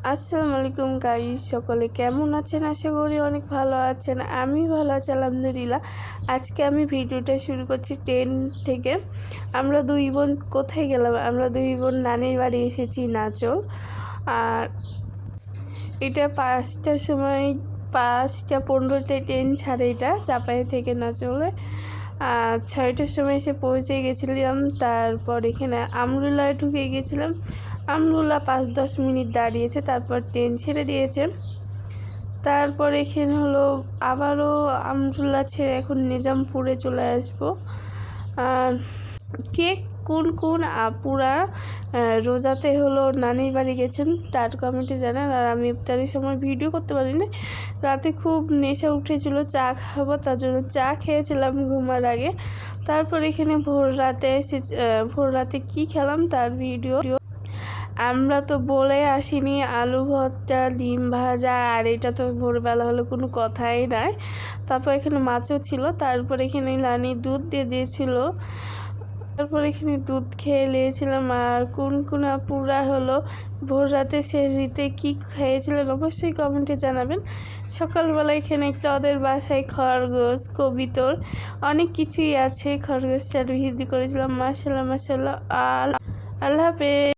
আসসালামু আলাইকুম গাইস, সকলে কেমন আছেন? আশা করি অনেক ভালো আছেন। আমি ভালো আছি আলহামদুলিল্লাহ। আজকে আমি ভিডিওটা শুরু করছি ট্রেন থেকে। আমরা দুই বোন কোথায় গেলাম? আমরা দুই বোন নানির বাড়ি এসেছি নাচল। আর এটা 5:15 ট্রেন ছাড়ে, এটা চাপাই থেকে নাচলে। আর 6টার সময় এসে পৌঁছে গেছিলাম। তারপর এখানে আমরুল্লায় ঢুকে গেছিলাম। আমরুল্লা 5-10 মিনিট দাঁড়িয়েছে, তারপর ট্রেন ছেড়ে দিয়েছে। তারপর এখানে হলো আবারও আমরুল্লা ছেড়ে এখন নিজামপুরে চলে আসবো। আর কে কোন আপুরা রোজাতে হলো নানির বাড়ি গেছেন তার কমেন্টে জানান। আর আমি ইফতারের সময় ভিডিও করতে পারিনি, রাতে খুব নেশা উঠেছিল, চা খাবো, তার জন্য চা খেয়েছিলাম ঘুমার আগে। তারপর এখানে ভোর রাতে কী খেলাম তার ভিডিও আমরা তো বলে আসিনি। আলু ভর্তা, ডিম ভাজা, আর এটা তো ভোরবেলা হলো কোনো কথাই নাই। তারপর এখানে মাছও ছিল। তারপর এখানে নানি দুধ দিয়ে দিয়েছিল। তারপর এখানে দুধ খেয়ে নিয়েছিলাম। আর কোন আপুরা হলো ভোর রাতে সেহরিতে কী খেয়েছিলেন অবশ্যই কমেন্টে জানাবেন। সকালবেলা এখানে একটা ওদের বাসায় খরগোশ, কবিতর অনেক কিছুই আছে। খরগোশটা ভিজি করেছিলাম। মাশাআল্লাহ। আল্লাহ হাফেজ।